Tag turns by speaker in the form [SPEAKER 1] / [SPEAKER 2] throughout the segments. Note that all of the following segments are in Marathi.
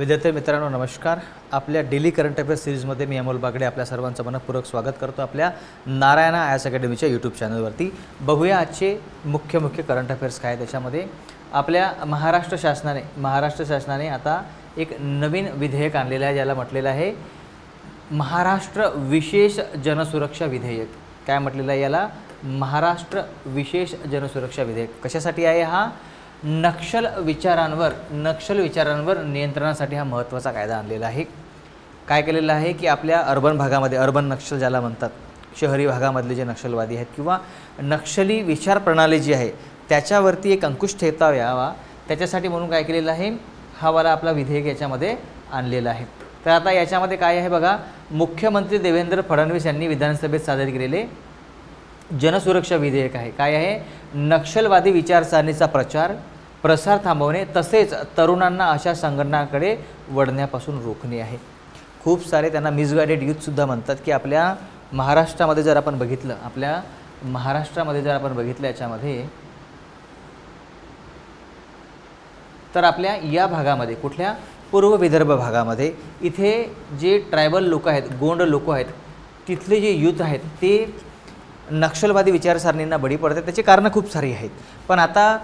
[SPEAKER 1] विद्यार्थी मित्रांनो नमस्कार। आपल्या डेली करंट अफेअर्स सीरीजमध्ये मी अमोल बागडे आपल्या सर्वांचं मनपूर्वक स्वागत करतो आपल्या नारायण आयएस अकॅडमीच्या यूट्यूब चॅनलवरती। बघूया आजचे मुख्य करंट अफेअर्स काय त्याच्यामध्ये। आपल्या महाराष्ट्र शासनाने आता एक नवीन विधेयक आणलेलं आहे ज्याला म्हटलेलं आहे महाराष्ट्र विशेष जनसुरक्षा विधेयक। काय म्हटलेलं आहे याला? महाराष्ट्र विशेष जनसुरक्षा विधेयक। कशासाठी आहे हा? नक्षल विचारांवर नियंत्रणासाठी हा महत्त्वाचा कायदा आणलेला आहे। काय केलेलं आहे की आपल्या अर्बन भागामध्ये अर्बन नक्षल ज्याला म्हणतात, शहरी भागामधले जे नक्षलवादी आहेत किंवा नक्षली विचार प्रणाली जी आहे त्याच्यावरती एक अंकुश ठेवता यावा त्याच्यासाठी म्हणून काय केलेलं आहे, हा वाला आपला विधेयक याच्यामध्ये आणलेला आहे। तर आता याच्यामध्ये काय आहे बघा, मुख्यमंत्री देवेंद्र फडणवीस यांनी विधानसभेत सादर केलेले जनसुरक्षा विधेयक आहे। काय आहे? नक्षलवादी विचारसरणीचा प्रसार थांबवणे तसेच तरुणांना अशा संघटनांकडे वळण्यापासून रोखणे आहे। खूप सारे त्यांना मिसगाइडेड यूथ सुद्धा म्हणतात की आपल्या महाराष्ट्रामध्ये जर आपण बघितलं याच्यामध्ये तर आपल्या या भागामध्ये कुठल्या पूर्व विदर्भ भागामध्ये इथे जे ट्रायबल लोक आहेत, गोंड लोक आहेत, तिथले जे यूथ आहेत ते नक्षलवादी विचारसरणींना बळी पडतात। त्याची कारणं खूप सारी आहेत, पण आता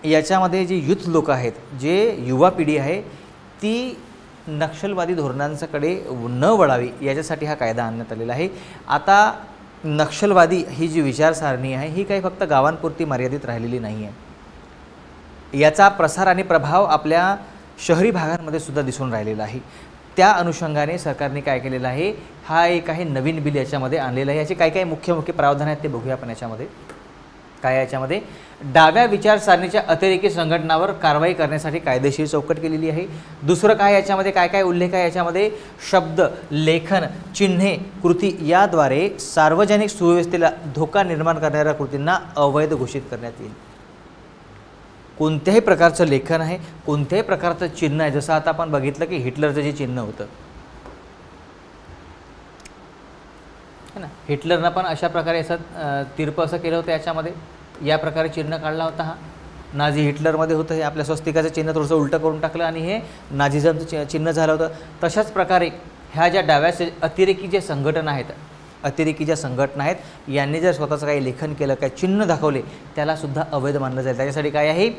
[SPEAKER 1] याच्यामध्ये जे यूथ लोक आहेत, जे युवा पिढी आहे ती नक्षलवादी धोरणांकडे न वळावी याच्यासाठी हा कायदा आणण्यात आलेला आहे। आता नक्षलवादी ही जी विचारसरणी आहे ही काही फक्त गावांपुरती मर्यादित राहिलेली नाही आहे, याचा प्रसार आणि प्रभाव आपल्या शहरी भागांमध्ये सुद्धा दिसून राहिलेला आहे। त्या अनुषंगाने सरकारने काय केलेलं आहे, हा एक आहे नवीन बिल याच्यामध्ये आणलेला आहे। याचे काय मुख्य प्रावधान आहेत ते बघूया आपण। याच्यामध्ये काय याच्यामध्ये डाव्या विचारसरणीच्या अतिरेकी संघटनावर कारवाई करण्यासाठी कायदेशीर चौकट केलेली आहे। दुसरं काय याच्यामध्ये काय उल्लेख आहे याच्यामध्ये, शब्द, लेखन, चिन्हे, कृती याद्वारे सार्वजनिक सुव्यवस्थेला धोका निर्माण करणाऱ्या कृतींना अवैध घोषित करण्यात येईल। कोणत्याही प्रकारचं लेखन आहे, कोणत्याही प्रकारचं चिन्ह आहे, जसं आता आपण बघितलं की हिटलरचं जे चिन्ह होतं है ना, हिटलरनं पण अशा प्रकारे असं तिरपं असं केलं होतं, याच्यामध्ये या प्रकारे चिन्ह काढला होता। हा नाझी हिटलरमध्ये होतं, हे आपल्या स्वस्तिकाचं चिन्ह थोडंसं उलटं करून टाकलं आणि हे नाझिझमचं चिन्ह झालं होतं। तशाच प्रकारे ह्या ज्या डाव्या अतिरेकी ज्या संघटना आहेत यांनी जर स्वतःचं काही लेखन केलं, काही चिन्ह दाखवले त्यालासुद्धा अवैध मानलं जाईल। त्याच्यासाठी काय आहे,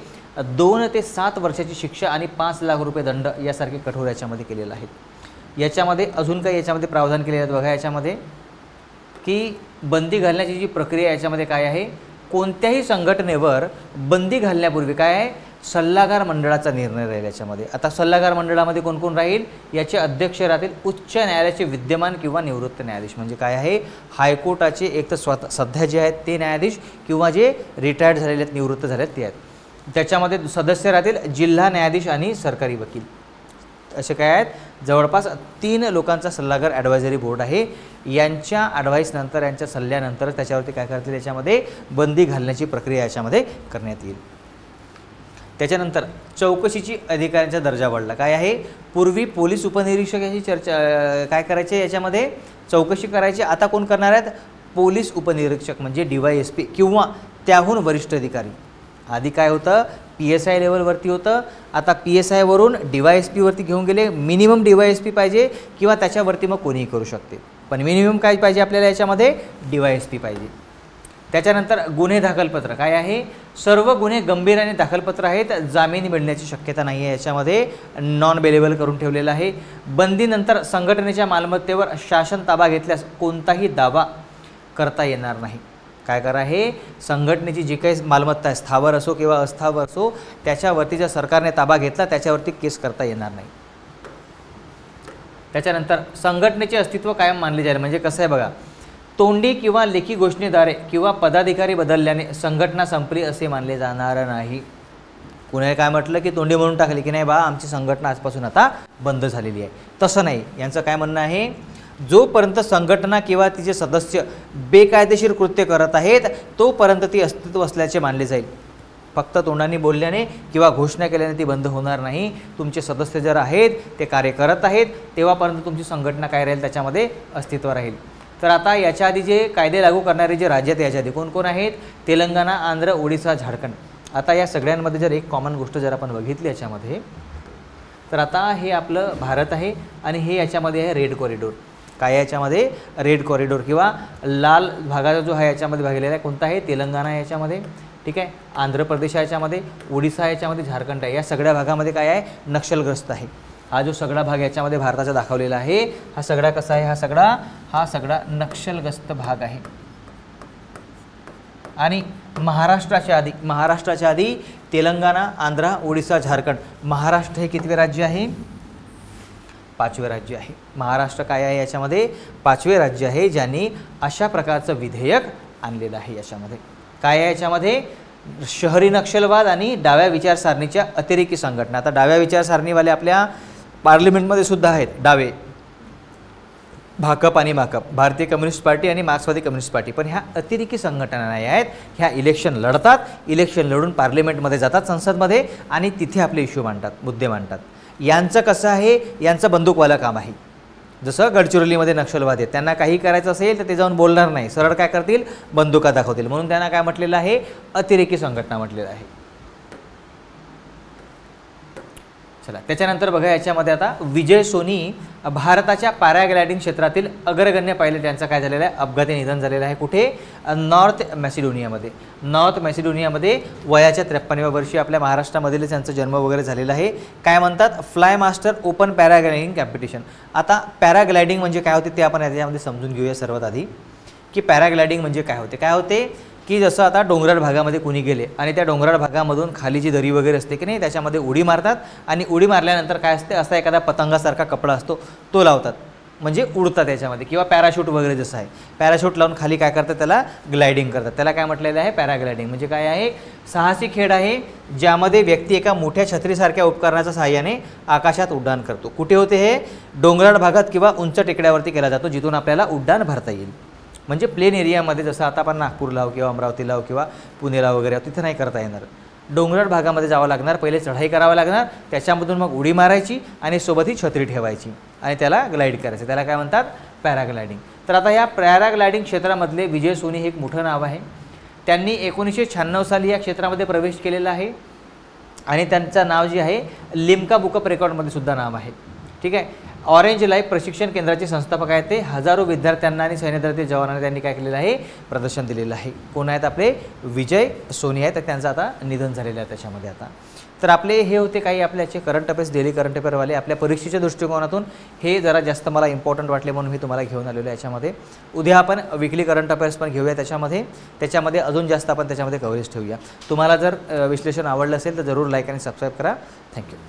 [SPEAKER 1] 2 ते 7 वर्षाची शिक्षा आणि 5 लाख रुपये दंड यासारखे कठोर याच्यामध्ये केलेलं आहे। याच्यामध्ये अजून काही याच्यामध्ये प्रावधान केले आहेत बघा, याच्यामध्ये की बंदी घालण्याची जी प्रक्रिया याच्यामध्ये काय आहे, कोणत्याही संघटनेवर बंदी घालण्यापूर्वी काय आहे, सल्लागार मंडळाचा निर्णय राहील याच्यामध्ये। आता सल्लागार मंडळामध्ये कोण कोण राहील, याचे अध्यक्ष राहतील उच्च न्यायालयाचे विद्यमान किंवा निवृत्त न्यायाधीश, म्हणजे काय आहे, हायकोर्टाचे एक तर सध्या जे आहेत ते न्यायाधीश किंवा जे रिटायर्ड झालेले आहेत, निवृत्त झाले आहेत ते आहेत। त्याच्यामध्ये सदस्य राहतील जिल्हा न्यायाधीश आणि सरकारी वकील, असे काय आहेत, जवळपास 3 लोकांचा सल्लागार ॲडवायझरी बोर्ड आहे। यांच्या ॲडवाईसनंतर, यांच्या सल्ल्यानंतर त्याच्यावरती काय करतील, याच्यामध्ये बंदी घालण्याची प्रक्रिया याच्यामध्ये करण्यात येईल। त्याच्यानंतर चौकशीची अधिकाऱ्यांचा दर्जा वाढला। काय आहे, पूर्वी पोलीस उपनिरीक्षक याची चर्चा काय करायचे, याच्यामध्ये चौकशी करायची, आता कोण करणार आहेत, पोलीस उपनिरीक्षक म्हणजे DYSP किंवा त्याहून वरिष्ठ अधिकारी। आधी काय होतं, PSI लेवलवरती होतं, आता PSI वरून DYSP वरती घेऊन गेले। मिनिमम DYSP पाहिजे किंवा त्याच्यावरती मग कोणीही करू शकते, पण मिनिमम काय पाहिजे आपल्याला, याच्यामध्ये DYSP पाहिजे। त्याच्यानंतर गुन्हे दाखलपत्र काय आहे, सर्व गुन्हे गंभीर आणि दाखलपत्र आहेत, जामीन मिळण्याची शक्यता नाही आहे, याच्यामध्ये नॉन बेलेबल करून ठेवलेलं आहे। बंदीनंतर संघटनेच्या मालमत्तेवर शासन ताबा घेतल्यास कोणताही दावा करता येणार नाही। काय करा, हे संघटनेची जी काही मालमत्ता आहे, स्थावर असो किंवा अस्थावर असो, त्याच्यावरती जर सरकारने ताबा घेतला त्याच्यावरती केस करता येणार नाही। त्याच्यानंतर संघटनेचे अस्तित्व कायम मानले जाईल, म्हणजे कसं आहे बघा, तोंडी किंवा लेखी घोषणेद्वारे किंवा पदाधिकारी बदलल्याने संघटना संपली असे मानले जाणार नाही। कुणी काय म्हटलं की तोंडी म्हणून टाकली की नाही बा आमची संघटना आजपासून आता बंद झालेली आहे, तसं नाही। यांचं काय म्हणणं आहे, जोपर्यंत संघटना किंवा तिचे सदस्य बेकायदेशीर कृत्य करत आहेत तोपर्यंत ती अस्तित्व असल्याचे मानले जाईल। फक्त तोंडाने बोलल्याने किंवा घोषणा केल्याने ती बंद होणार नाही। तुमचे सदस्य जर आहेत ते कार्य करत आहेत तेव्हापर्यंत तुमची संघटना काय राहील, त्याच्यामध्ये अस्तित्व राहील। तर आता याच्या आधी जे कायदे लागू करणारे जे राज्य आहेत याच्या आधी कोण कोण आहेत, तेलंगणा, आंध्र, ओडिसा, झारखंड। आता या सगळ्यांमध्ये जर एक कॉमन गोष्ट जर आपण बघितली याच्यामध्ये, तर आता हे आपलं भारत आहे आणि हे याच्यामध्ये आहे रेड कॉरिडोर. काय याच्यामध्ये? रेड कॉरिडोर किंवा लाल भागाचा जो आहे याच्यामध्ये भागलेला आहे कोणता आहे? तेलंगणा आहे याच्यामध्ये, ठीक आहे, आंध्र प्रदेश आहे याच्यामध्ये, ओडिसा याच्यामध्ये, झारखंड आहे. या सगळ्या भागामध्ये काय आहे? नक्षलग्रस्त आहे. हा जो सगळा भाग याच्यामध्ये भारताचा दाखवलेला आहे हा सगळा कसा आहे? हा सगळा नक्षलग्रस्त भाग आहे. आणि महाराष्ट्राच्या आधी तेलंगणा, आंध्र, ओडिसा, झारखंड. महाराष्ट्र हे कितवे राज्य आहे? 5वे राज्य आहे. महाराष्ट्र काय आहे याच्यामध्ये? 5वे राज्य आहे ज्यांनी अशा प्रकारचं विधेयक आणलेलं आहे. याच्यामध्ये काय आहे? याच्यामध्ये शहरी नक्षलवाद आणि डाव्या विचारसरणीच्या अतिरेकी संघटना. आता डाव्या विचारसरणीवाले आपल्या पार्लिमेंटमध्ये सुद्धा आहेत. डावे भाकप आणि माकप, भारतीय कम्युनिस्ट पार्टी आणि मार्क्सवादी कम्युनिस्ट पार्टी. पण ह्या अतिरेकी संघटना नाही आहेत. ह्या इलेक्शन लढतात, इलेक्शन लढून पार्लिमेंटमध्ये जातात, संसदमध्ये, आणि तिथे आपले इश्यू मांडतात, मुद्दे मांडतात. यांचं कसं आहे? यांचं बंदूकवालं काम आहे. जसं गडचिरोलीमध्ये नक्षलवाद आहेत, त्यांना काही करायचं असेल तर ते जाऊन बोलणार नाही, सरळ काय करतील? बंदुका दाखवतील. म्हणून त्यांना काय म्हटलेलं आहे? अतिरेकी संघटना म्हटलेलं आहे. चला त्याच्यानंतर बघा याच्यामध्ये आता विजय सोनी भारताच्या पॅराग्लायडिंग क्षेत्रातील अग्रगण्य पायलट यांचं काय झालेलं आहे? अपघाती निधन झालेलं आहे. कुठे? नॉर्थ मॅसिडोनियामध्ये. नॉर्थ मॅसिडोनियामध्ये वयाच्या 53व्या वर्षी आपल्या महाराष्ट्रामधील त्यांचा जन्म वगैरे झालेला आहे. काय म्हणतात? Fly master open paragliding competition. आता पॅराग्लायडिंग म्हणजे काय होते ते आपण याच्यामध्ये समजून घेऊया सर्वात आधी, की पॅराग्लायडिंग म्हणजे काय होते. काय होते की जसं आता डोंगराळ भागामध्ये कुणी गेले आणि त्या डोंगराळ भागामधून खाली जी दरी वगैरे असते की नाही त्याच्यामध्ये उडी मारतात आणि उडी मारल्यानंतर काय असते? असा एखादा पतंगासारखा कपडा असतो तो लावतात, म्हणजे उडतात याच्यामध्ये, किंवा पॅराशूट वगैरे जसं आहे पॅराशूट लावून खाली काय करतात? त्याला ग्लायडिंग करतात. त्याला काय म्हटलेलं आहे? पॅराग्लायडिंग. म्हणजे काय आहे? साहसी खेळ आहे ज्यामध्ये व्यक्ती एका मोठ्या छत्रीसारख्या उपकरणाच्या सहाय्याने आकाशात उड्डाण करतो. कुठे होते हे? डोंगराळ भागात किंवा उंच टेकड्यावरती केला जातो जिथून आपल्याला उड्डाण भरता येईल. म्हणजे प्लेन एरियामध्ये जसं आता आपण नागपूरला हो किंवा अमरावतीला हो किंवा पुणेला वगैरे तिथे नाही करता येणार. डोंगराळ भागामध्ये जावं लागणार, पहिले चढाई करावं लागणार, त्याच्यामधून मग उडी मारायची आणि सोबत ही छत्री ठेवायची आणि त्याला ग्लाईड करायचं. त्याला काय म्हणतात? पॅराग्लायडिंग. तर आता या पॅराग्लायडिंग क्षेत्रामधले विजय सोनी हे एक मोठं नाव आहे. त्यांनी 1996 साली या क्षेत्रामध्ये प्रवेश केलेला आहे आणि त्यांचं नाव जे आहे लिम्का बुक ऑफ रेकॉर्डमध्ये सुद्धा नाव आहे. ठीक आहे. ऑरेंज लाईफ प्रशिक्षण केंद्राचे संस्थापक आहेत ते. हजारो विद्यार्थ्यांना आणि सैन्यदलातील जवानांना त्यांनी काय केलेलं आहे? प्रदर्शन दिलेलं आहे. कोण आहेत? आपले विजय सोनी आहेत. तर त्यांचं आता निधन झालेलं आहे त्याच्यामध्ये. आता तर आपले हे होते काही आपल्याचे करंट अफेअर्स, डेली करंट अफेअरवाले. आपल्या परीक्षेच्या दृष्टिकोनातून हे जरा जास्त मला इम्पॉर्टंट वाटले म्हणून मी तुम्हाला घेऊन आलेलो आहे याच्यामध्ये. उद्या आपण वीकली करंट अफेअर्स पण घेऊया त्याच्यामध्ये अजून जास्त आपण त्याच्यामध्ये कव्हरेज ठेवूया. तुम्हाला जर विश्लेषण आवडलं असेल तर जरूर लाईक आणि सबस्क्राईब करा. थँक्यू.